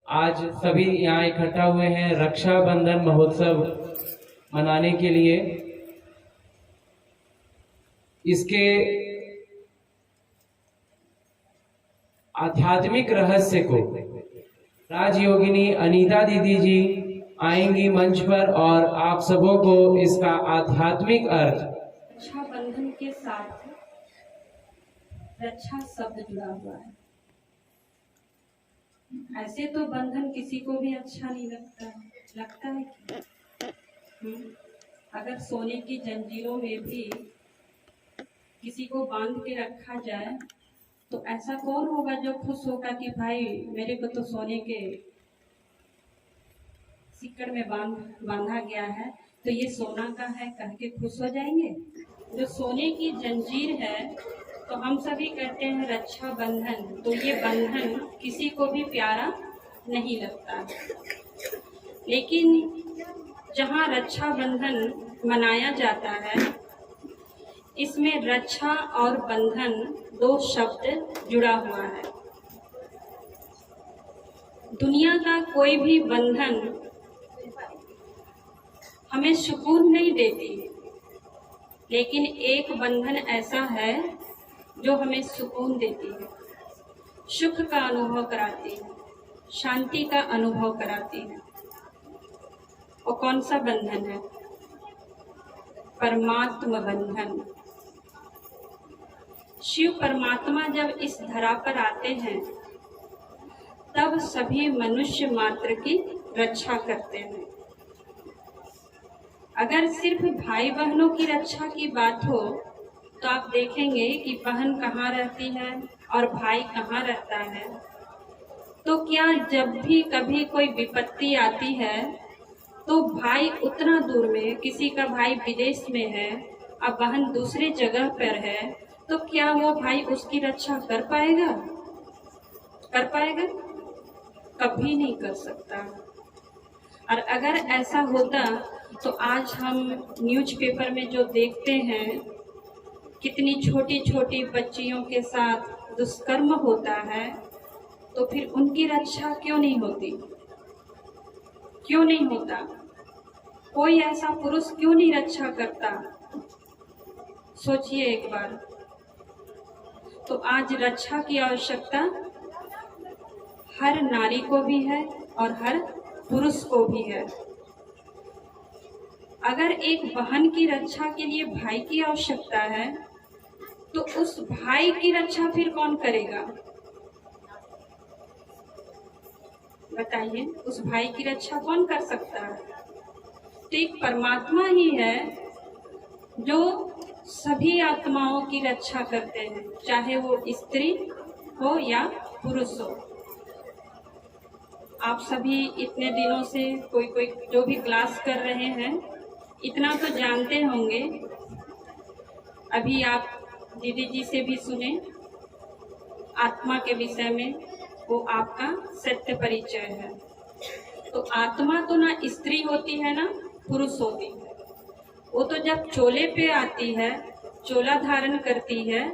आज सभी यहाँ इकट्ठा हुए हैं रक्षाबंधन महोत्सव मनाने के लिए। इसके आध्यात्मिक रहस्य को राजयोगिनी अनीता दीदी जी आएंगी मंच पर और आप सबों को इसका आध्यात्मिक अर्थ। रक्षाबंधन के साथ रक्षा शब्द जुड़ा हुआ है। ऐसे तो बंधन किसी को भी अच्छा नहीं लगता है कि अगर सोने की जंजीरों में भी किसी को बांध के रखा जाए तो ऐसा कौन होगा जो खुश होगा कि भाई मेरे को तो सोने के सिक्कड़ में बांधा गया है तो ये सोना का है कह के खुश हो जाएंगे। जो सोने की जंजीर है तो हम सभी कहते हैं रक्षा बंधन, तो ये बंधन किसी को भी प्यारा नहीं लगता। लेकिन जहाँ रक्षा बंधन मनाया जाता है इसमें रक्षा और बंधन दो शब्द जुड़ा हुआ है। दुनिया का कोई भी बंधन हमें सुकून नहीं देती, लेकिन एक बंधन ऐसा है जो हमें सुकून देती है, सुख का अनुभव कराती है, शांति का अनुभव कराती है। वो कौन सा बंधन है? परमात्मा बंधन। शिव परमात्मा जब इस धरा पर आते हैं तब सभी मनुष्य मात्र की रक्षा करते हैं। अगर सिर्फ भाई बहनों की रक्षा की बात हो तो आप देखेंगे कि बहन कहाँ रहती है और भाई कहाँ रहता है। तो क्या जब भी कभी कोई विपत्ति आती है तो भाई उतना दूर में, किसी का भाई विदेश में है और बहन दूसरे जगह पर है, तो क्या वो भाई उसकी रक्षा कर पाएगा? कर पाएगा? कभी नहीं कर सकता। और अगर ऐसा होता तो आज हम न्यूज़पेपर में जो देखते हैं कितनी छोटी छोटी बच्चियों के साथ दुष्कर्म होता है, तो फिर उनकी रक्षा क्यों नहीं होती? क्यों नहीं होता? कोई ऐसा पुरुष क्यों नहीं रक्षा करता? सोचिए एक बार। तो आज रक्षा की आवश्यकता हर नारी को भी है और हर पुरुष को भी है। अगर एक बहन की रक्षा के लिए भाई की आवश्यकता है तो उस भाई की रक्षा फिर कौन करेगा? बताइए, उस भाई की रक्षा कौन कर सकता है? तो एक परमात्मा ही है जो सभी आत्माओं की रक्षा करते हैं, चाहे वो स्त्री हो या पुरुष हो। आप सभी इतने दिनों से कोई जो भी क्लास कर रहे हैं इतना तो जानते होंगे। अभी आप दीदी जी से भी सुने आत्मा के विषय में, वो आपका सत्य परिचय है। तो आत्मा तो ना स्त्री होती है ना पुरुष होती है। वो तो जब चोले पे आती है, चोला धारण करती है,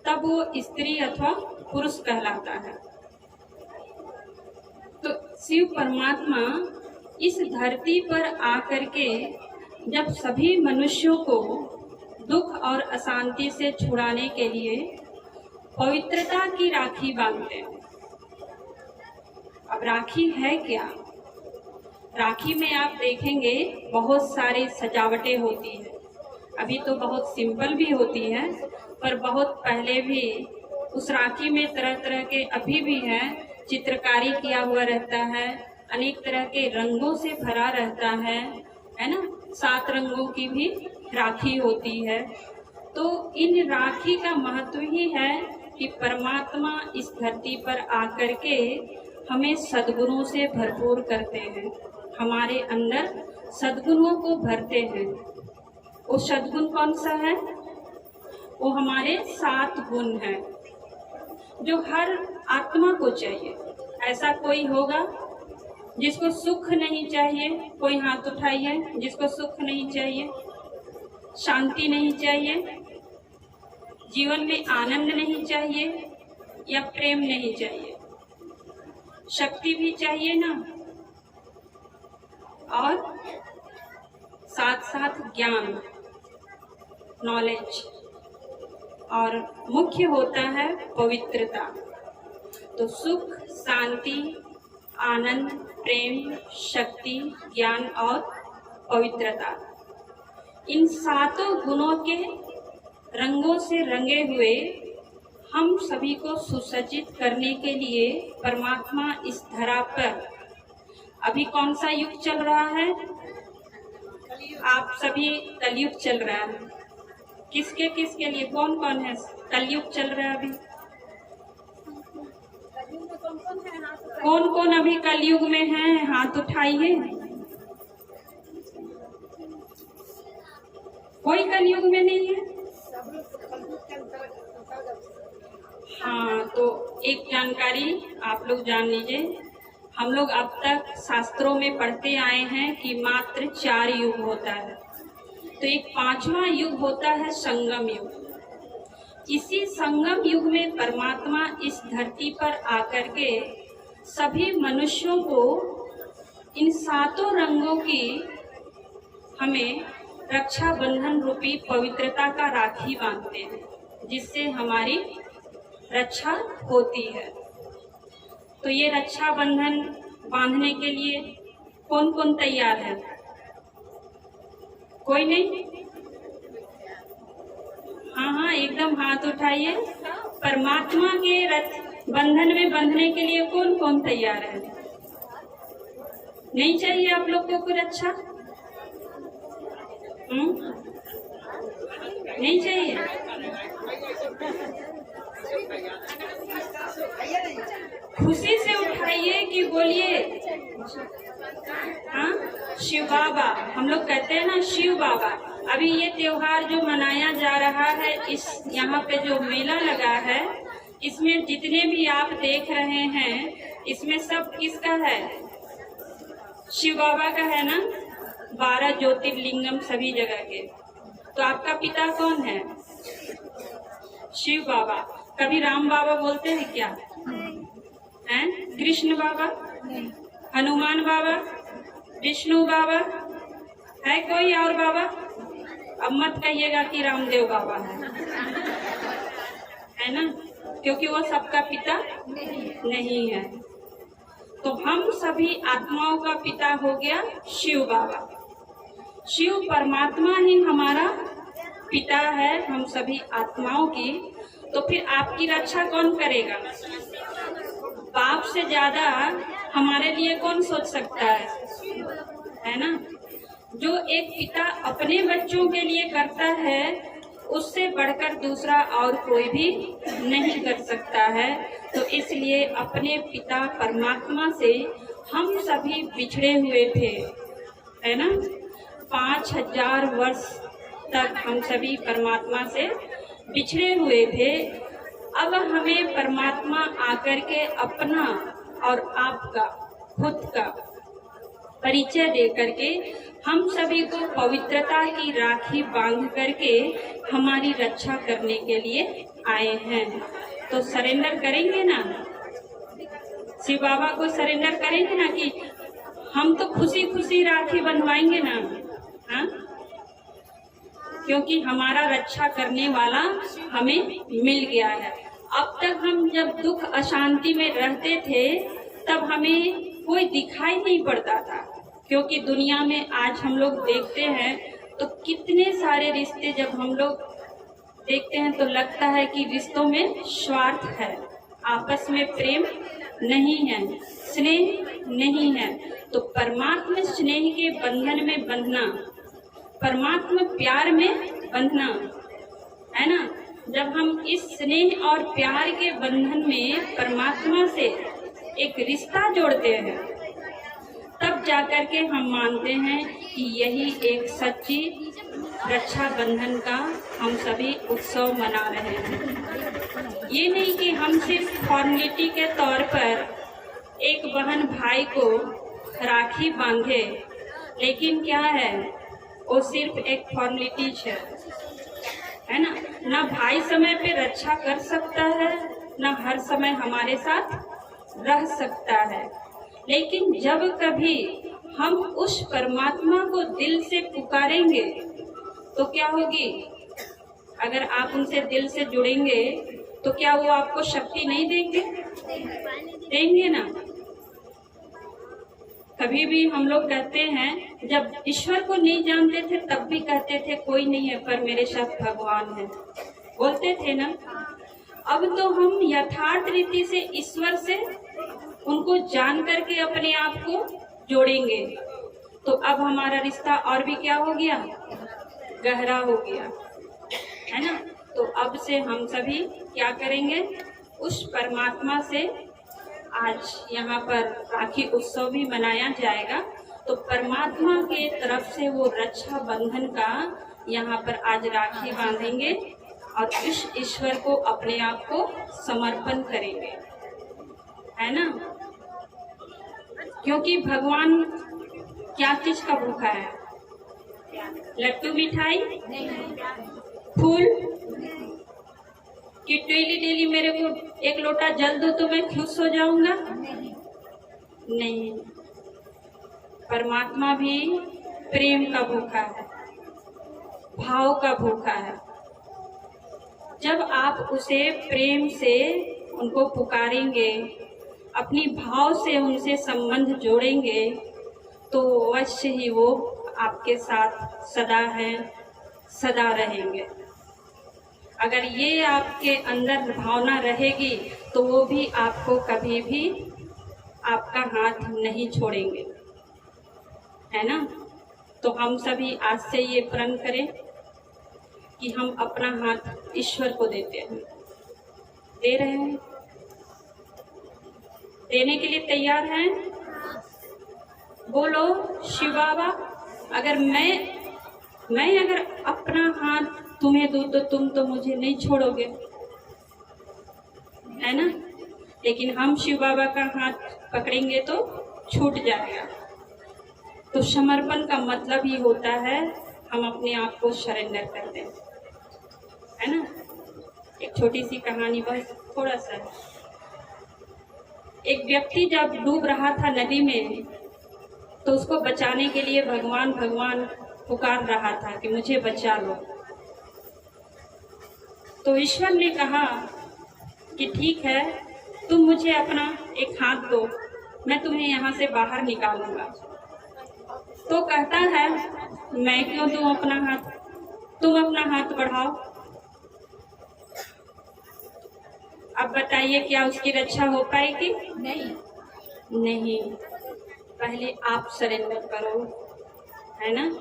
तब वो स्त्री अथवा पुरुष कहलाता है। तो शिव परमात्मा इस धरती पर आकर के जब सभी मनुष्यों को दुख और अशांति से छुड़ाने के लिए पवित्रता की राखी बांधते हैं। अब राखी है क्या? राखी में आप देखेंगे बहुत सारी सजावटें होती है। अभी तो बहुत सिंपल भी होती है, पर बहुत पहले भी उस राखी में तरह तरह के अभी भी है, चित्रकारी किया हुआ रहता है, अनेक तरह के रंगों से भरा रहता है ना। 7 रंगों की भी राखी होती है। तो इन राखी का महत्व ही है कि परमात्मा इस धरती पर आकर के हमें सद्गुणों से भरपूर करते हैं, हमारे अंदर सद्गुणों को भरते हैं। वो सद्गुण कौन सा है? वो हमारे 7 गुण हैं जो हर आत्मा को चाहिए। ऐसा कोई होगा जिसको सुख नहीं चाहिए? कोई हाथ उठाइए। जिसको सुख नहीं चाहिए, शांति नहीं चाहिए, जीवन में आनंद नहीं चाहिए या प्रेम नहीं चाहिए? शक्ति भी चाहिए ना, और साथ साथ ज्ञान, नॉलेज, और मुख्य होता है पवित्रता। तो सुख, शांति, आनंद, प्रेम, शक्ति, ज्ञान और पवित्रता, इन सातों गुणों के रंगों से रंगे हुए हम सभी को सुसज्जित करने के लिए परमात्मा इस धरा पर, अभी कौन सा युग चल रहा है? आप सभी कलयुग चल रहा है। किसके किसके लिए, कौन कौन है कलयुग चल रहा है अभी? कौन कौन अभी कलयुग में है? हाथ उठाइए। कोई कलयुग में नहीं है? हाँ, तो एक जानकारी आप लोग जान लीजिए। हम लोग अब तक शास्त्रों में पढ़ते आए हैं कि मात्र 4 युग होता है, तो एक 5वां युग होता है संगम युग। इसी संगम युग में परमात्मा इस धरती पर आकर के सभी मनुष्यों को इन सातों रंगों की हमें रक्षा बंधन रूपी पवित्रता का राखी बांधते हैं, जिससे हमारी रक्षा होती है। तो ये रक्षा बंधन बांधने के लिए कौन कौन तैयार है? कोई नहीं? हाँ, एकदम हाथ उठाइए। परमात्मा के बंधन में बंधने के लिए कौन कौन तैयार है? नहीं चाहिए आप लोग को कुछ अच्छा? नहीं चाहिए? खुशी से उठाइए कि बोलिए। हाँ, शिव बाबा, हम लोग कहते हैं ना शिव बाबा। अभी ये त्योहार जो मनाया जा रहा है, इस यहाँ पे जो मेला लगा है, इसमें जितने भी आप देख रहे हैं, इसमें सब किसका है? शिव बाबा का है ना। 12 ज्योतिर्लिंगम सभी जगह के। तो आपका पिता कौन है? शिव बाबा। कभी राम बाबा बोलते हैं क्या? हैं? कृष्ण बाबा, हनुमान बाबा, विष्णु बाबा, है कोई और बाबा? अब मत कहिएगा कि रामदेव बाबा है ना, क्योंकि वो सबका पिता नहीं है। तो हम सभी आत्माओं का पिता हो गया शिव बाबा। शिव परमात्मा ही हमारा पिता है, हम सभी आत्माओं की। तो फिर आपकी रक्षा कौन करेगा? बाप से ज्यादा हमारे लिए कौन सोच सकता है ना। जो एक पिता अपने बच्चों के लिए करता है, उससे बढ़कर दूसरा और कोई भी नहीं कर सकता है। तो इसलिए अपने पिता परमात्मा से हम सभी बिछड़े हुए थे, है ना। 5000 वर्ष तक हम सभी परमात्मा से बिछड़े हुए थे। अब हमें परमात्मा आकर के अपना और आपका खुद का परिचय दे करके हम सभी को पवित्रता की राखी बांध करके हमारी रक्षा करने के लिए आए हैं। तो सरेंडर करेंगे ना, शिव बाबा को सरेंडर करेंगे ना, कि हम तो खुशी खुशी राखी बंधवाएंगे ना। हाँ, क्योंकि हमारा रक्षा करने वाला हमें मिल गया है। अब तक हम जब दुख अशांति में रहते थे, तब हमें कोई दिखाई नहीं पड़ता था, क्योंकि दुनिया में आज हम लोग देखते हैं तो कितने सारे रिश्ते जब हम लोग देखते हैं तो लगता है कि रिश्तों में स्वार्थ है, आपस में प्रेम नहीं है, स्नेह नहीं है। तो परमात्मा स्नेह के बंधन में बंधना, परमात्मा प्यार में बंधना, है ना। जब हम इस स्नेह और प्यार के बंधन में परमात्मा से एक रिश्ता जोड़ते हैं, तब जाकर के हम मानते हैं कि यही एक सच्ची रक्षा बंधन का हम सभी उत्सव मना रहे हैं। ये नहीं कि हम सिर्फ फॉर्मेलिटी के तौर पर एक बहन भाई को राखी बांधे, लेकिन क्या है, वो सिर्फ एक फॉर्मेलिटीज है ना। ना भाई समय पे रक्षा कर सकता है, ना हर समय हमारे साथ रह सकता है, लेकिन जब कभी हम उस परमात्मा को दिल से पुकारेंगे तो क्या होगी? अगर आप उनसे दिल से जुड़ेंगे तो क्या वो आपको शक्ति नहीं देंगे? देंगे ना। कभी भी हम लोग कहते हैं, जब ईश्वर को नहीं जानते थे तब भी कहते थे कोई नहीं है पर मेरे साथ भगवान है, बोलते थे ना। अब तो हम यथार्थ रीति से ईश्वर से उनको जान करके अपने आप को जोड़ेंगे, तो अब हमारा रिश्ता और भी क्या हो गया? गहरा हो गया, है ना। तो अब से हम सभी क्या करेंगे? उस परमात्मा से, आज यहाँ पर राखी उत्सव भी मनाया जाएगा, तो परमात्मा के तरफ से वो रक्षा बंधन का यहाँ पर आज राखी बांधेंगे और इस ईश्वर को अपने आप को समर्पण करेंगे, है ना। क्योंकि भगवान क्या चीज का भूखा है? लड्डू मिठाई, फूल कि डेली डेली मेरे को एक लोटा जल दो तो मैं खुश हो जाऊंगा? नहीं, परमात्मा भी प्रेम का भूखा है, भाव का भूखा है। जब आप उसे प्रेम से उनको पुकारेंगे, अपनी भाव से उनसे संबंध जोड़ेंगे, तो अवश्य ही वो आपके साथ सदा हैं, सदा रहेंगे। अगर ये आपके अंदर भावना रहेगी तो वो भी आपको कभी भी आपका हाथ नहीं छोड़ेंगे, है ना। तो हम सभी आज से ये प्रण करें कि हम अपना हाथ ईश्वर को देते हैं, दे रहे हैं, देने के लिए तैयार हैं? बोलो शिव बाबा, अगर मैं अगर अपना हाथ तुम्हें दूं तो तुम तो मुझे नहीं छोड़ोगे, है ना। लेकिन हम शिव बाबा का हाथ पकड़ेंगे तो छूट जाएगा। तो समर्पण का मतलब ही होता है हम अपने आप को सरेंडर कर दें, है ना। एक छोटी सी कहानी, बस थोड़ा सा। एक व्यक्ति जब डूब रहा था नदी में, तो उसको बचाने के लिए भगवान भगवान पुकार रहा था कि मुझे बचा लो। तो ईश्वर ने कहा कि ठीक है, तुम मुझे अपना एक हाथ दो, मैं तुम्हें यहाँ से बाहर निकालूंगा। तो कहता है, मैं क्यों दूं अपना हाथ, तुम अपना हाथ बढ़ाओ। अब बताइए क्या उसकी रक्षा हो पाएगी? नहीं, पहले आप सरेंडर करो, है ना।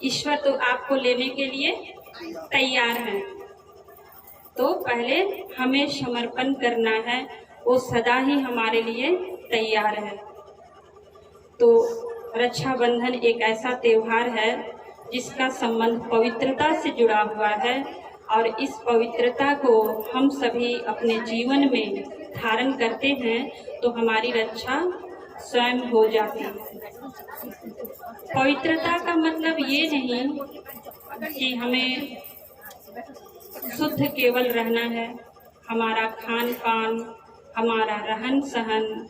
ईश्वर तो आपको लेने के लिए तैयार है, तो पहले हमें समर्पण करना है, वो सदा ही हमारे लिए तैयार है। तो रक्षाबंधन एक ऐसा त्योहार है जिसका संबंध पवित्रता से जुड़ा हुआ है, और इस पवित्रता को हम सभी अपने जीवन में धारण करते हैं तो हमारी रक्षा स्वयं हो जाती है। पवित्रता का मतलब ये नहीं कि हमें शुद्ध केवल रहना है, हमारा खान पान, हमारा रहन सहन,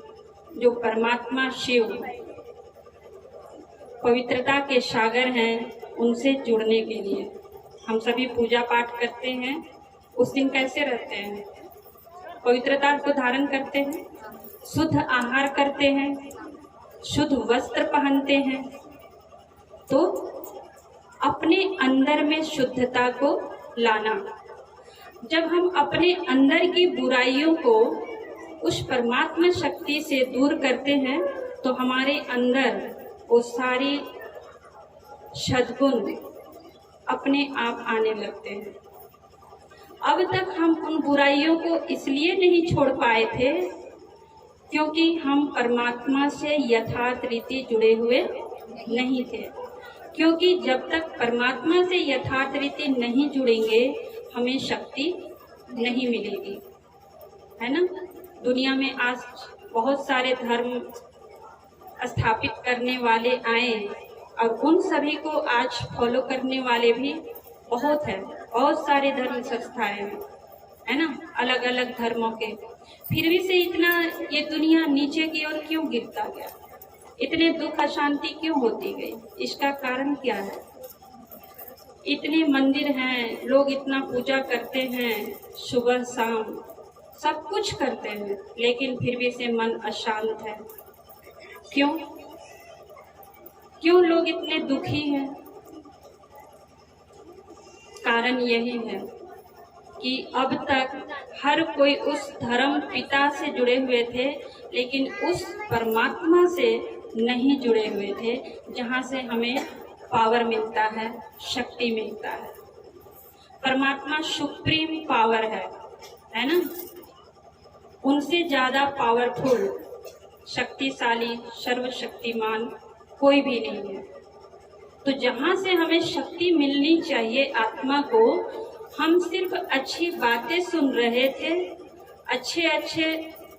जो परमात्मा शिव पवित्रता के सागर हैं, उनसे जुड़ने के लिए हम सभी पूजा पाठ करते हैं। उस दिन कैसे रहते हैं? पवित्रता को धारण करते हैं, शुद्ध आहार करते हैं, शुद्ध वस्त्र पहनते हैं। तो अपने अंदर में शुद्धता को लाना, जब हम अपने अंदर की बुराइयों को उस परमात्मा शक्ति से दूर करते हैं तो हमारे अंदर वो सारी सद्गुण अपने आप आने लगते हैं। अब तक हम उन बुराइयों को इसलिए नहीं छोड़ पाए थे क्योंकि हम परमात्मा से यथार्थ रीति जुड़े हुए नहीं थे। क्योंकि जब तक परमात्मा से यथार्थ रीति नहीं जुड़ेंगे हमें शक्ति नहीं मिलेगी, है ना। दुनिया में आज बहुत सारे धर्म स्थापित करने वाले आए और उन सभी को आज फॉलो करने वाले भी बहुत हैं। बहुत सारे धर्म संस्थाएं हैं, है ना, अलग अलग धर्मों के। फिर भी से इतना ये दुनिया नीचे की ओर क्यों गिरता गया, इतने दुख अशांति क्यों होती गई, इसका कारण क्या है? इतने मंदिर हैं, लोग इतना पूजा करते हैं, सुबह शाम सब कुछ करते हैं, लेकिन फिर भी से मन अशांत है। क्यों क्यों लोग इतने दुखी हैं? कारण यही है कि अब तक हर कोई उस धर्म पिता से जुड़े हुए थे, लेकिन उस परमात्मा से नहीं जुड़े हुए थे, जहाँ से हमें पावर मिलता है, शक्ति मिलता है। परमात्मा सुप्रीम पावर है ना? उनसे ज्यादा पावरफुल, शक्तिशाली, सर्वशक्तिमान कोई भी नहीं है। तो जहाँ से हमें शक्ति मिलनी चाहिए आत्मा को, हम सिर्फ अच्छी बातें सुन रहे थे, अच्छे अच्छे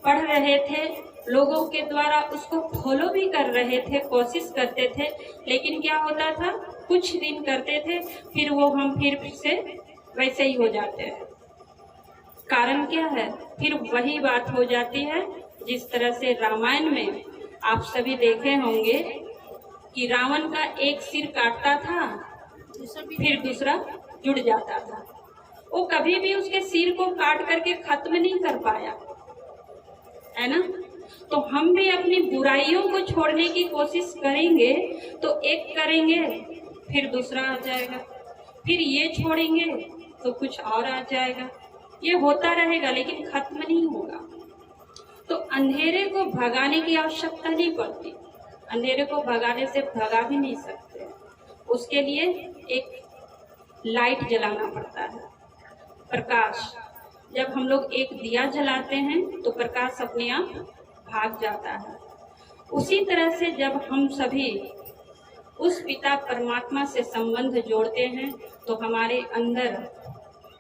पढ़ रहे थे, लोगों के द्वारा उसको फॉलो भी कर रहे थे, कोशिश करते थे, लेकिन क्या होता था, कुछ दिन करते थे, फिर वो हम फिर से वैसे ही हो जाते हैं। कारण क्या है? फिर वही बात हो जाती है जिस तरह से रामायण में आप सभी देखे होंगे कि रावण का एक सिर काटता था, फिर दूसरा जुड़ जाता था। वो कभी भी उसके सिर को काट करके खत्म नहीं कर पाया, है ना? तो हम भी अपनी बुराइयों को छोड़ने की कोशिश करेंगे तो एक करेंगे, फिर दूसरा आ जाएगा, फिर ये छोड़ेंगे तो कुछ और आ जाएगा। ये होता रहेगा, लेकिन खत्म नहीं होगा। तो अंधेरे को भगाने की आवश्यकता नहीं पड़ती, अंधेरे को भगाने से भगा भी नहीं सकते। उसके लिए एक लाइट जलाना पड़ता है, प्रकाश। जब हम लोग एक दिया जलाते हैं तो प्रकाश अपने आप भाग जाता है। उसी तरह से जब हम सभी उस पिता परमात्मा से संबंध जोड़ते हैं तो हमारे अंदर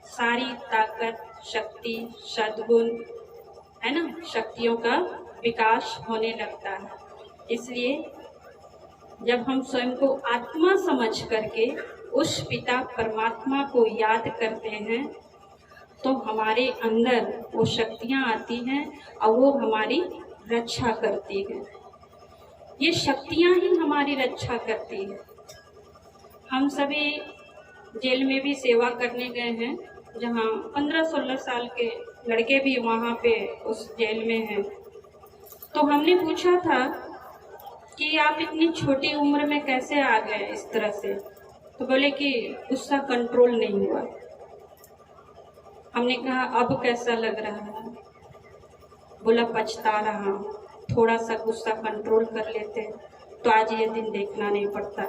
सारी ताकत, शक्ति, सद्गुण, है ना, शक्तियों का विकास होने लगता है। इसलिए जब हम स्वयं को आत्मा समझ करके उस पिता परमात्मा को याद करते हैं तो हमारे अंदर वो शक्तियाँ आती हैं और वो हमारी रक्षा करती हैं। ये शक्तियाँ ही हमारी रक्षा करती हैं। हम सभी जेल में भी सेवा करने गए हैं, जहाँ 15-16 साल के लड़के भी वहाँ पे उस जेल में हैं। तो हमने पूछा था कि आप इतनी छोटी उम्र में कैसे आ गए इस तरह से? तो बोले कि गुस्सा कंट्रोल नहीं हुआ। हमने कहा अब कैसा लग रहा है? बोला पछता रहा हूँ, थोड़ा सा गुस्सा कंट्रोल कर लेते तो आज ये दिन देखना नहीं पड़ता।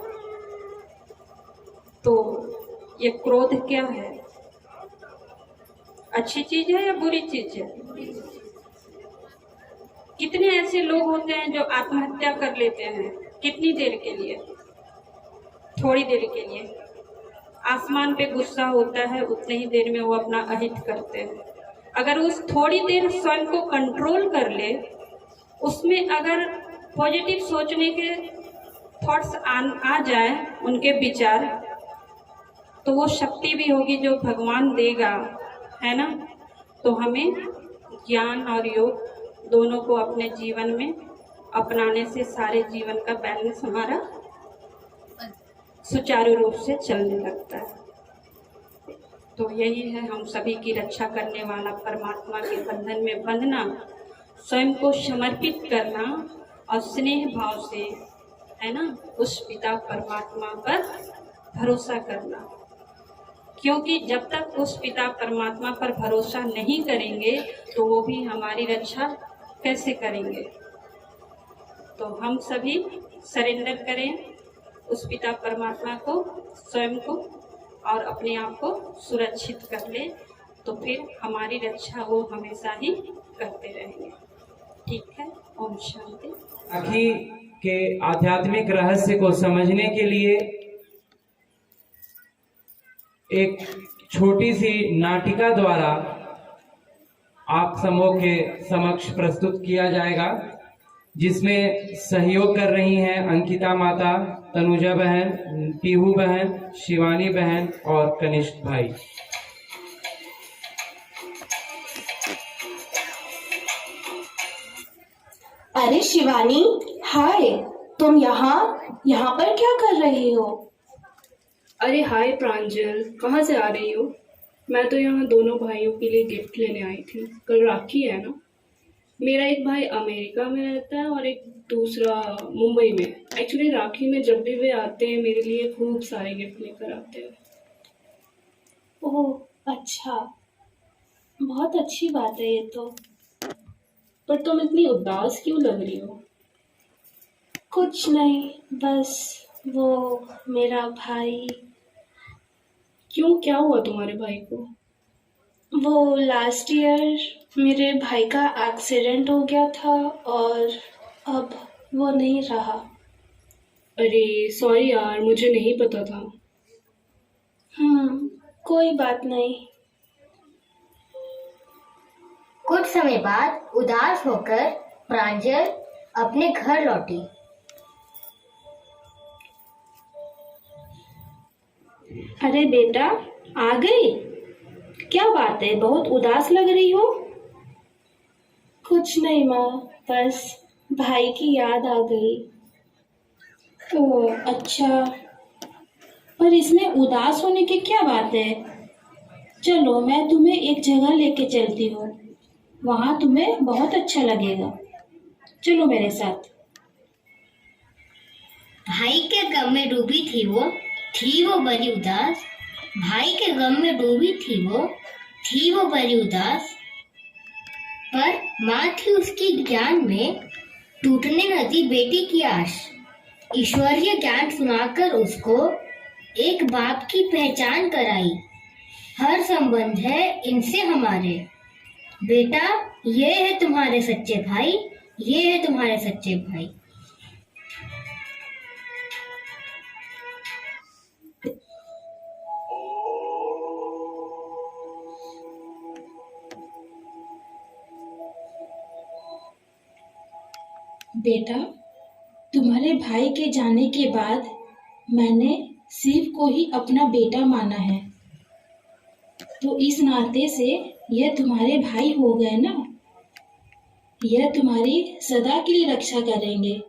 तो ये क्रोध क्या है? अच्छी चीज है या बुरी चीज है? कितने ऐसे लोग होते हैं जो आत्महत्या कर लेते हैं, कितनी देर के लिए? थोड़ी देर के लिए। आसमान पे गुस्सा होता है, उतने ही देर में वो अपना अहित करते हैं। अगर उस थोड़ी देर स्वयं को कंट्रोल कर ले, उसमें अगर पॉजिटिव सोचने के थॉट्स आ जाए, उनके विचार, तो वो शक्ति भी होगी जो भगवान देगा, है ना? तो हमें ज्ञान और योग दोनों को अपने जीवन में अपनाने से सारे जीवन का बैलेंस हमारा सुचारू रूप से चलने लगता है। तो यही है हम सभी की रक्षा करने वाला परमात्मा के बंधन में बंधना, स्वयं को समर्पित करना और स्नेह भाव से, है ना, उस पिता परमात्मा पर भरोसा करना। क्योंकि जब तक उस पिता परमात्मा पर भरोसा नहीं करेंगे तो वो भी हमारी रक्षा कैसे करेंगे? तो हम सभी सरेंडर करें उस पिता परमात्मा को, स्वयं को और अपने आप को सुरक्षित कर ले, तो फिर हमारी रक्षा वो हमेशा ही करते रहेंगे। ठीक है, ओम शांति। आखी के आध्यात्मिक रहस्य को समझने के लिए एक छोटी सी नाटिका द्वारा आप समूह के समक्ष प्रस्तुत किया जाएगा, जिसमें सहयोग कर रही हैं अंकिता माता, तनुजा बहन, पीहू बहन, शिवानी बहन और कनिष्ठ भाई। अरे शिवानी, हाय। तुम यहाँ यहाँ पर क्या कर रही हो? अरे हाय प्रांजल, कहाँ से आ रही हो? मैं तो यहाँ दोनों भाइयों के लिए गिफ्ट लेने आई थी। कल राखी है ना। मेरा एक भाई अमेरिका में रहता है और एक दूसरा मुंबई में। एक्चुअली राखी में जब भी वे आते हैं मेरे लिए खूब सारे गिफ्ट लेकर आते हैं। ओह अच्छा, बहुत अच्छी बात है ये तो। पर तुम इतनी उदास क्यों लग रही हो? कुछ नहीं, बस वो मेरा भाई। क्यों, क्या हुआ तुम्हारे भाई को? वो लास्ट ईयर मेरे भाई का एक्सीडेंट हो गया था और अब वो नहीं रहा। अरे सॉरी यार, मुझे नहीं पता था। कोई बात नहीं। कुछ समय बाद उदास होकर प्रांजल अपने घर लौटी। अरे बेटा, आ गई? क्या बात है, बहुत उदास लग रही हो? कुछ नहीं माँ, बस भाई की याद आ गई। ओह अच्छा, पर इसमें उदास होने की क्या बात है? चलो मैं तुम्हें एक जगह लेके चलती हूँ, वहाँ तुम्हें बहुत अच्छा लगेगा। चलो मेरे साथ। भाई के गम में डूबी थी वो बड़ी उदास। भाई के गम में डूबी थी वो बड़ी उदास। पर माँ थी उसकी ज्ञान में, टूटने न दी बेटी की आश। ईश्वरीय ज्ञान सुनाकर उसको एक बाप की पहचान कराई। हर संबंध है इनसे हमारे। बेटा, ये है तुम्हारे सच्चे भाई, ये है तुम्हारे सच्चे भाई। बेटा, तुम्हारे भाई के जाने के बाद मैंने शिव को ही अपना बेटा माना है, तो इस नाते से यह तुम्हारे भाई हो गए ना। यह तुम्हारी सदा के लिए रक्षा करेंगे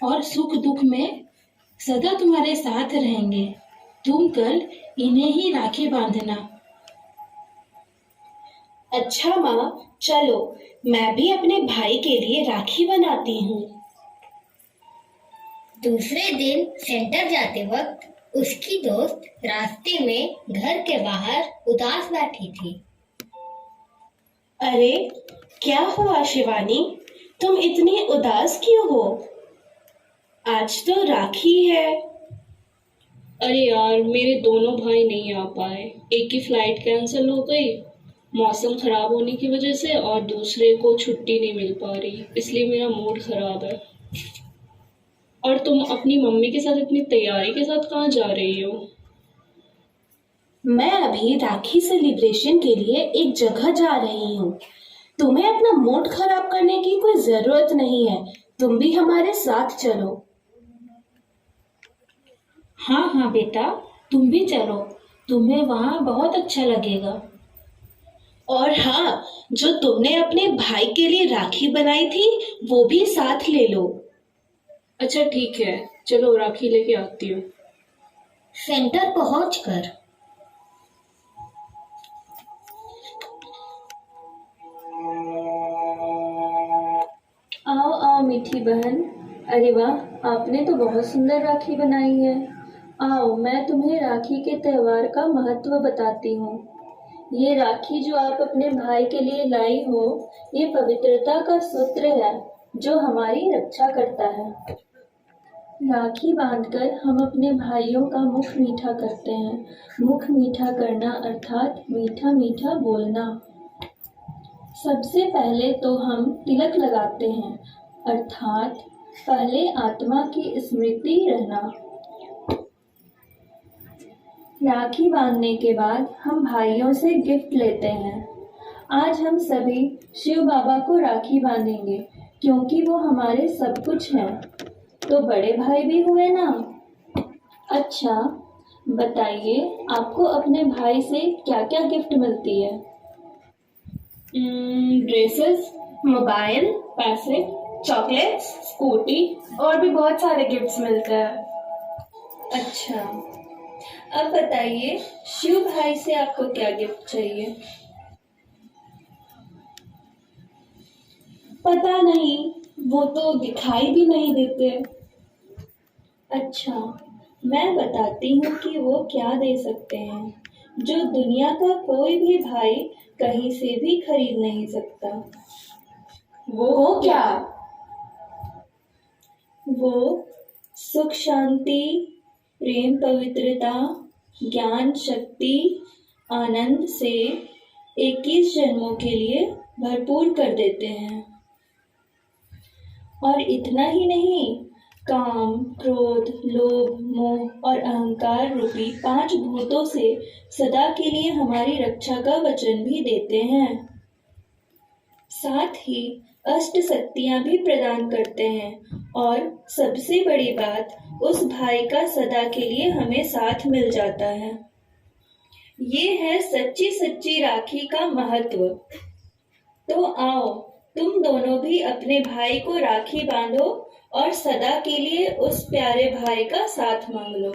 और सुख दुख में सदा तुम्हारे साथ रहेंगे। तुम कल इन्हें ही राखी बांधना। अच्छा माँ, चलो मैं भी अपने भाई के लिए राखी बनाती हूँ। दूसरे दिन सेंटर जाते वक्त उसकी दोस्त रास्ते में घर के बाहर उदास बैठी थी। अरे क्या हुआ शिवानी, तुम इतनी उदास क्यों हो? आज तो राखी है। अरे यार, मेरे दोनों भाई नहीं आ पाए। एक की फ्लाइट कैंसिल हो गई मौसम खराब होने की वजह से, और दूसरे को छुट्टी नहीं मिल पा रही, इसलिए मेरा मूड खराब है। और तुम अपनी मम्मी के साथ इतनी तैयारी के साथ कहाँ जा रही हो? मैं अभी राखी सेलिब्रेशन के लिए एक जगह जा रही हूँ। तुम्हें अपना मूड खराब करने की कोई जरूरत नहीं है, तुम भी हमारे साथ चलो। हाँ हाँ बेटा, तुम भी चलो, तुम्हें वहाँ बहुत अच्छा लगेगा। और हाँ, जो तुमने अपने भाई के लिए राखी बनाई थी वो भी साथ ले लो। अच्छा ठीक है, चलो राखी लेके आती हूँ। सेंटर पहुंचकर आओ आओ मीठी बहन। अरे वाह, आपने तो बहुत सुंदर राखी बनाई है। आओ, मैं तुम्हें राखी के त्योहार का महत्व बताती हूँ। ये राखी जो आप अपने भाई के लिए लाई हो, ये पवित्रता का सूत्र है जो हमारी रक्षा करता है। राखी बांधकर हम अपने भाइयों का मुख मीठा करते हैं। मुख मीठा करना अर्थात मीठा मीठा बोलना। सबसे पहले तो हम तिलक लगाते हैं, अर्थात पहले आत्मा की स्मृति रहना। राखी बांधने के बाद हम भाइयों से गिफ्ट लेते हैं। आज हम सभी शिव बाबा को राखी बांधेंगे क्योंकि वो हमारे सब कुछ हैं। तो बड़े भाई भी हुए ना। अच्छा बताइए, आपको अपने भाई से क्या क्या गिफ्ट मिलती है? ड्रेसेस, मोबाइल, पैसे, चॉकलेट्स, स्कूटी। और भी बहुत सारे गिफ्ट्स मिलते हैं। अच्छा, अब बताइए शिव भाई से आपको क्या गिफ्ट चाहिए? पता नहीं, वो तो दिखाई भी नहीं देते। अच्छा, मैं बताती हूँ कि वो क्या दे सकते हैं, जो दुनिया का कोई भी भाई कहीं से भी खरीद नहीं सकता। वो क्या? वो सुख, शांति, प्रेम, पवित्रता, ज्ञान, शक्ति, आनंद से 21 जन्मों के लिए भरपूर कर देते हैं। और इतना ही नहीं, काम, क्रोध, लोभ, मोह और अहंकार रूपी 5 भूतों से सदा के लिए हमारी रक्षा का वचन भी देते हैं। साथ ही अष्ट शक्तियां भी प्रदान करते हैं और सबसे बड़ी बात, उस भाई का सदा के लिए हमें साथ मिल जाता है। ये है सच्ची सच्ची राखी का महत्व। तो आओ, तुम दोनों भी अपने भाई को राखी बांधो और सदा के लिए उस प्यारे भाई का साथ मांग लो।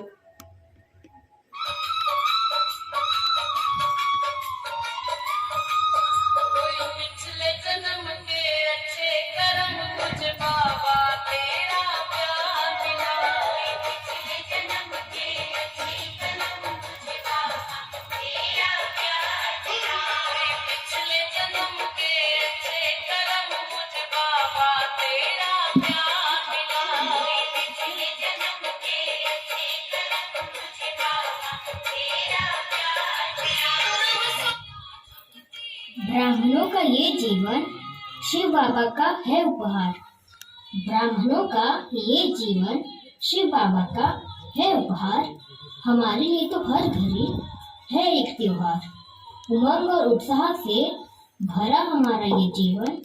ब्राह्मणों का ये जीवन शिव बाबा का है उपहार। ब्राह्मणों का ये जीवन शिव बाबा का है उपहार। हमारे लिए तो हर घड़ी है एक त्योहार। उमंग और उत्साह से भरा हमारा ये जीवन,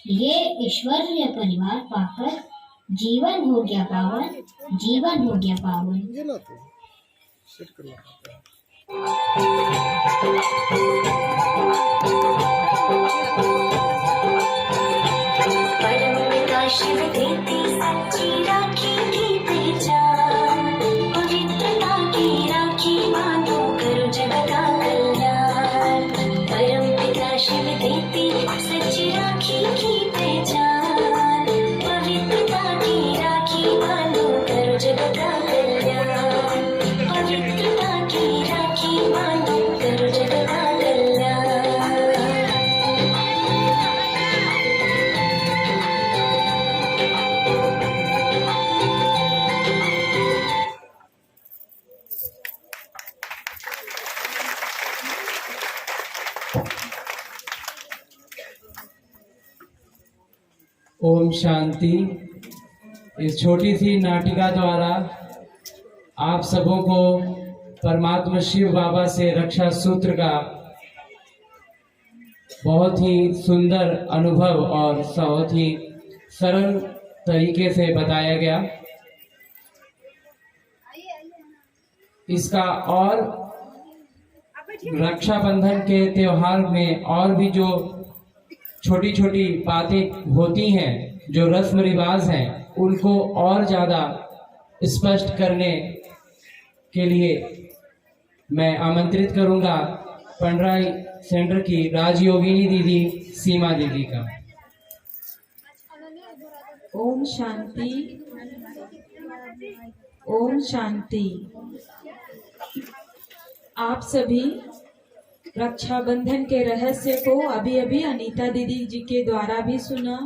ये ईश्वरीय परिवार पाकर जीवन हो गया पावन, जीवन हो गया पावन। परमपिता शिव देती सच्ची राखी की पहचान, पवित्रता की राखी बांधो करो जगत का कल्याण। परमपिता शिव देती सच्ची राखी की पहचान, पवित्रता की राखी बांधो करो जगत का कल्याण। पवित्रता की राखी बांधो करो जगत का कल्याण। ओम शांति। इस छोटी सी नाटिका द्वारा आप सबों को परमात्मा शिव बाबा से रक्षा सूत्र का बहुत ही सुंदर अनुभव और बहुत ही सरल तरीके से बताया गया। इसका और रक्षाबंधन के त्योहार में और भी जो छोटी छोटी बातें होती हैं, जो रस्म रिवाज हैं, उनको और ज़्यादा स्पष्ट करने के लिए मैं आमंत्रित करूंगा पंडराई सेंटर की राजयोगिनी दीदी सीमा दीदी का। ओम शांति। ओम शांति। आप सभी रक्षाबंधन के रहस्य को अभी अभी अनीता दीदी जी के द्वारा भी सुना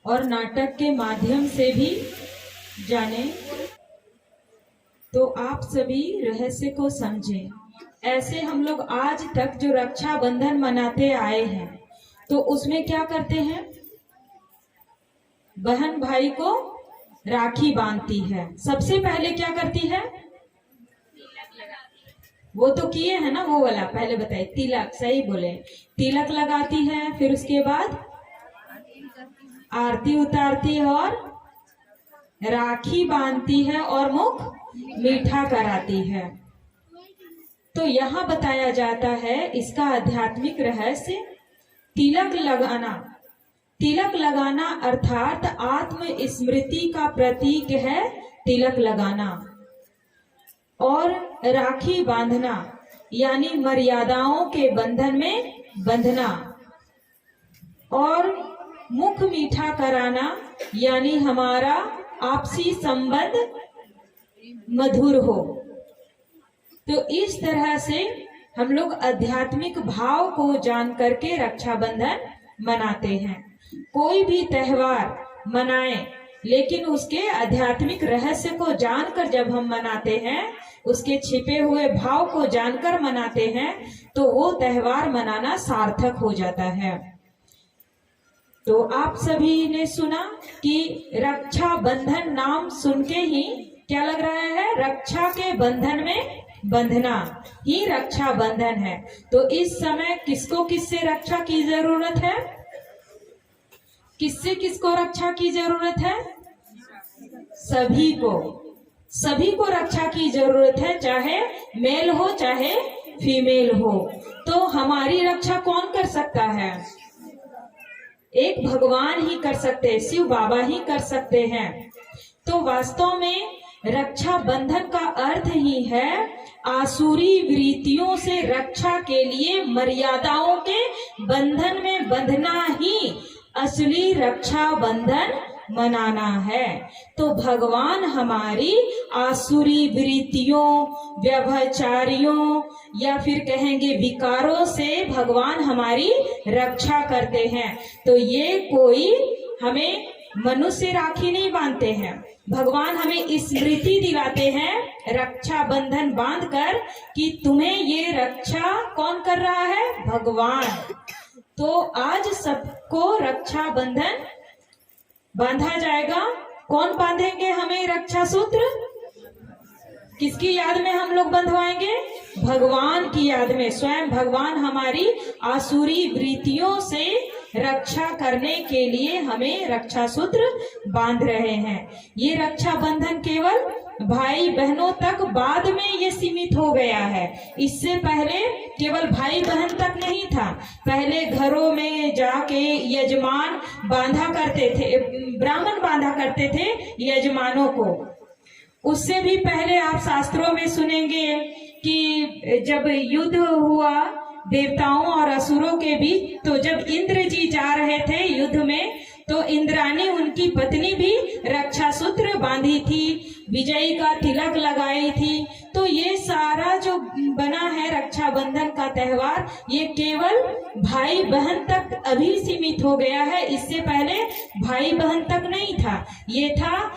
और नाटक के माध्यम से भी जाने, तो आप सभी रहस्य को समझें। ऐसे हम लोग आज तक जो रक्षाबंधन मनाते आए हैं, तो उसमें क्या करते हैं, बहन भाई को राखी बांधती है। सबसे पहले क्या करती है, वो तो किए है ना, वो वाला पहले बताइए, तिलक, सही बोले, तिलक लगाती है। फिर उसके बाद आरती उतारती है और राखी बांधती है और मुख मीठा कराती है। तो यहाँ बताया जाता है इसका आध्यात्मिक रहस्य, तिलक लगाना तिलक लगाना अर्थात आत्म स्मृति का प्रतीक है तिलक लगाना। और राखी बांधना यानी मर्यादाओं के बंधन में बंधना। और मुख मीठा कराना यानी हमारा आपसी संबंध मधुर हो। तो इस तरह से हम लोग आध्यात्मिक भाव को जान करके रक्षाबंधन मनाते हैं। कोई भी त्योहार मनाएं, लेकिन उसके आध्यात्मिक रहस्य को जानकर जब हम मनाते हैं, उसके छिपे हुए भाव को जानकर मनाते हैं, तो वो त्योहार मनाना सार्थक हो जाता है। तो आप सभी ने सुना कि रक्षाबंधन नाम सुन के ही क्या लग रहा है? रक्षा के बंधन में बंधना ही रक्षाबंधन है। तो इस समय किसको किससे रक्षा की जरूरत है? किससे किसको रक्षा की जरूरत है? सभी को रक्षा की जरूरत है, चाहे मेल हो चाहे फीमेल हो। तो हमारी रक्षा कौन कर सकता है? एक भगवान ही कर सकते हैं, शिव बाबा ही कर सकते हैं। तो वास्तव में रक्षा बंधन का अर्थ ही है आसुरी वृत्तियों से रक्षा के लिए मर्यादाओं के बंधन में बंधना ही असली रक्षा बंधन मनाना है। तो भगवान हमारी आसुरी वृत्तियों, व्यभिचारियों या फिर कहेंगे विकारों से भगवान हमारी रक्षा करते हैं। तो ये कोई हमें मनुष्य राखी नहीं बांधते हैं, भगवान हमें स्मृति दिलाते हैं रक्षा बंधन बांधकर कि तुम्हें ये रक्षा कौन कर रहा है? भगवान। तो आज सबको रक्षा बंधन बांधा जाएगा। कौन बांधेंगे हमें रक्षा सूत्र? किसकी याद में हम लोग बंधवाएंगे? भगवान की याद में। स्वयं भगवान हमारी आसुरी वृत्तियों से रक्षा करने के लिए हमें रक्षा सूत्र बांध रहे हैं। ये रक्षा बंधन केवल भाई बहनों तक बाद में ये सीमित हो गया है। इससे पहले केवल भाई बहन तक नहीं था। पहले घरों में जाके यजमान बांधा करते थे, ब्राह्मण बांधा करते थे यजमानों को। उससे भी पहले आप शास्त्रों में सुनेंगे कि जब युद्ध हुआ देवताओं और असुरों के बीच, तो जब इंद्र जी जा रहे थे युद्ध में, तो इंद्राणी उनकी पत्नी भी रक्षा सूत्र बांधी थी, विजयी का तिलक लगाई थी। तो ये सारा जो बना है रक्षाबंधन का त्योहार, ये केवल भाई बहन तक अभी सीमित हो गया है। इससे पहले भाई बहन तक नहीं था, ये था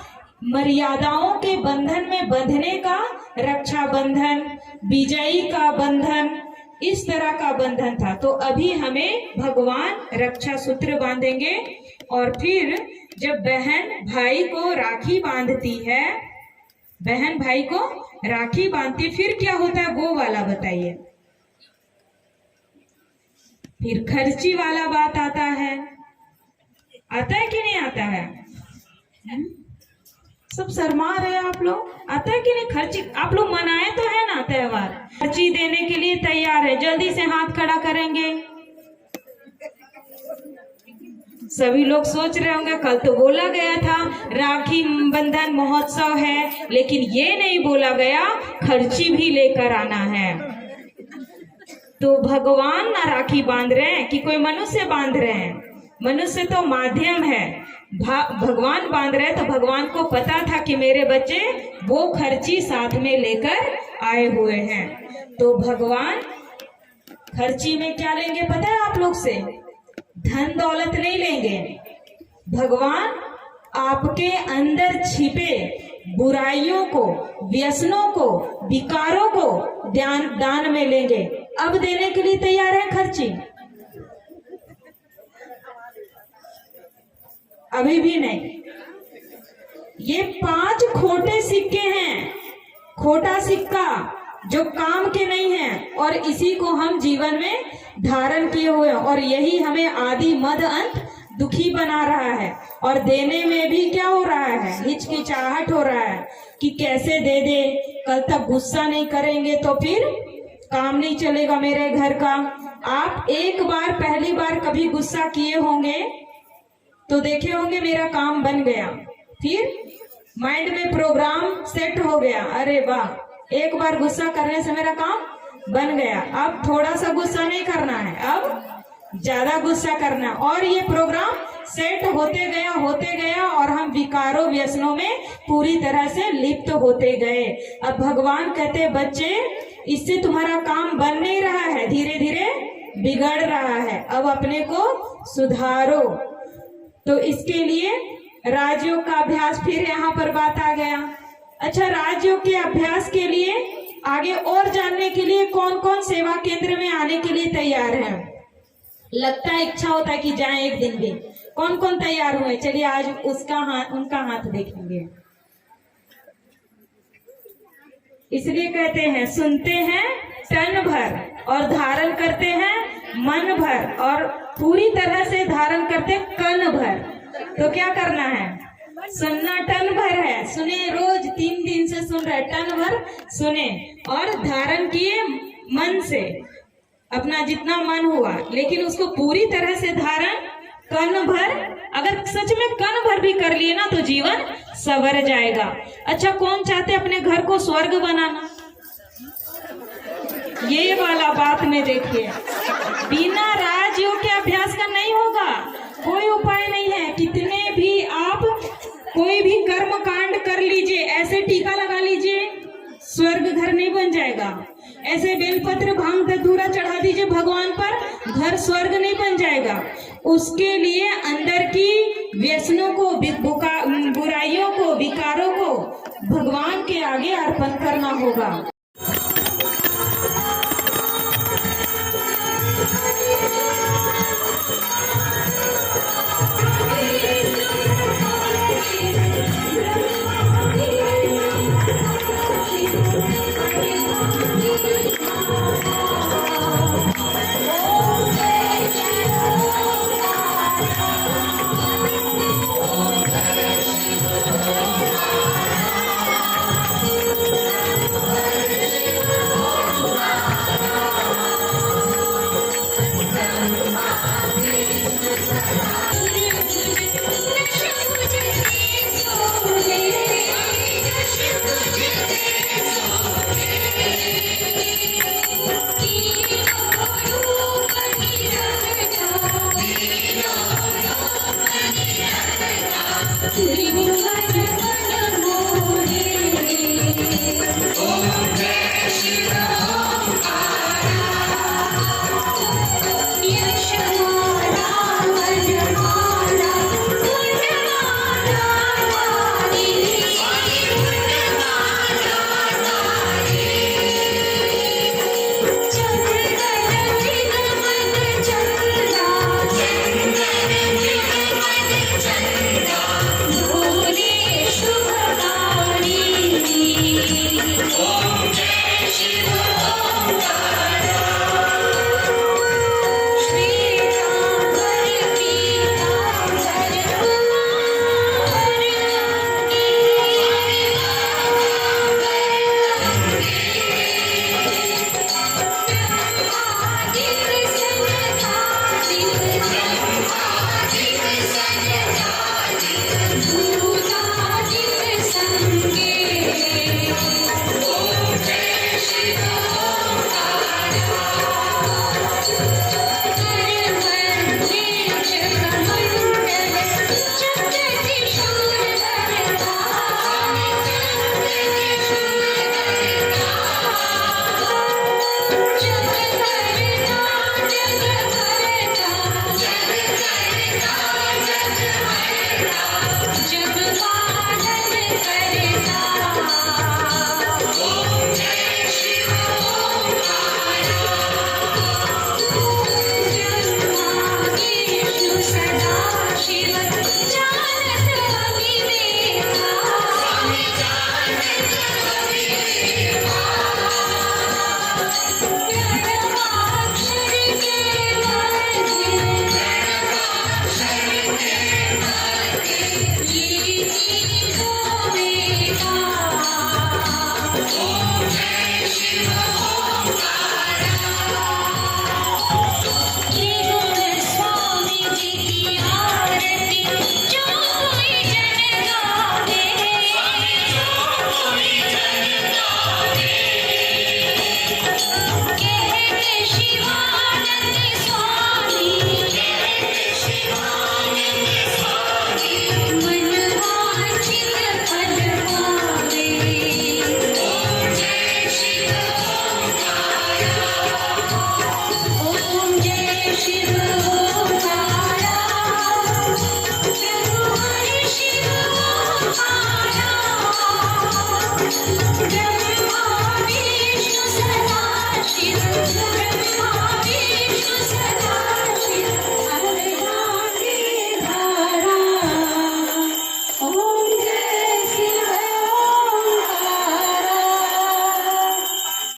मर्यादाओं के बंधन में बंधने का रक्षा बंधन, विजयी का बंधन, इस तरह का बंधन था। तो अभी हमें भगवान रक्षा सूत्र बांधेंगे। और फिर जब बहन भाई को राखी बांधती है, बहन भाई को राखी बांधती, फिर क्या होता है वो वाला बताइए। फिर खर्ची वाला बात आता है कि नहीं आता है? सब शर्मा रहे आप लोग। आता है कि नहीं खर्ची? आप लोग मनाए तो है ना त्योहार? खर्ची देने के लिए तैयार है? जल्दी से हाथ खड़ा करेंगे। सभी लोग सोच रहे होंगे कल तो बोला गया था राखी बंधन महोत्सव है, लेकिन ये नहीं बोला गया खर्ची भी लेकर आना है। तो भगवान ना राखी बांध रहे हैं कि कोई मनुष्य बांध रहे हैं? मनुष्य तो माध्यम है, भगवान बांध रहे। तो भगवान को पता था कि मेरे बच्चे वो खर्ची साथ में लेकर आए हुए हैं। तो भगवान खर्ची में क्या लेंगे पता है आप लोग से? धन दौलत नहीं लेंगे। भगवान आपके अंदर छिपे बुराइयों को, व्यसनों को, विकारों को दान में लेंगे। अब देने के लिए तैयार है खर्ची? अभी भी नहीं। ये 5 खोटे सिक्के हैं, खोटा सिक्का जो काम के नहीं है, और इसी को हम जीवन में धारण किए हुए हैं। और यही हमें आदि मद अंत दुखी बना रहा है। और देने में भी क्या हो रहा है? हिचकिचाहट हो रहा है कि कैसे दे दे, कल तक गुस्सा नहीं करेंगे तो फिर काम नहीं चलेगा मेरे घर का। आप एक बार पहली बार कभी गुस्सा किए होंगे तो देखे होंगे मेरा काम बन गया। फिर माइंड में प्रोग्राम सेट हो गया, अरे वाह, एक बार गुस्सा करने से मेरा काम बन गया, अब थोड़ा सा गुस्सा नहीं करना है, अब ज्यादा गुस्सा करना। और ये प्रोग्राम सेट होते गया और हम विकारों व्यसनों में पूरी तरह से लिप्त होते गए। अब भगवान कहते बच्चे, इससे तुम्हारा काम बन नहीं रहा है, धीरे धीरे बिगड़ रहा है, अब अपने को सुधारो। तो इसके लिए राजयोग का अभ्यास, फिर यहाँ पर बात आ गया। अच्छा, राजयोग के अभ्यास के लिए आगे और जानने के लिए कौन कौन सेवा केंद्र में आने के लिए तैयार है? लगता है, इच्छा होता है कि जाएं एक दिन भी। कौन कौन तैयार हुए? चलिए आज उनका हाथ देखेंगे। इसलिए कहते हैं, सुनते हैं तन भर और धारण करते हैं मन भर, और पूरी तरह से धारण करते कन भर। तो क्या करना है? सुनना टन भर है, सुने, रोज 3 दिन से सुन रहे, टन भर सुने, और धारण किए मन से, अपना जितना मन हुआ, लेकिन उसको पूरी तरह से धारण कन भर। अगर सच में कन भर भी कर लिए ना तो जीवन संवर जाएगा। अच्छा, कौन चाहते अपने घर को स्वर्ग बनाना? ये वाला बात में देखिए, बिना राजयोग के अभ्यास का नहीं होगा, कोई उपाय नहीं है। कितने भी आप कोई भी कर्म कांड कर लीजिए, ऐसे टीका लगा लीजिए, स्वर्ग घर नहीं बन जाएगा। ऐसे बेलपत्र भांग धतूरा चढ़ा दीजिए भगवान पर, घर स्वर्ग नहीं बन जाएगा। उसके लिए अंदर की व्यसनों को, बुराइयों को, विकारों को भगवान के आगे अर्पण करना होगा।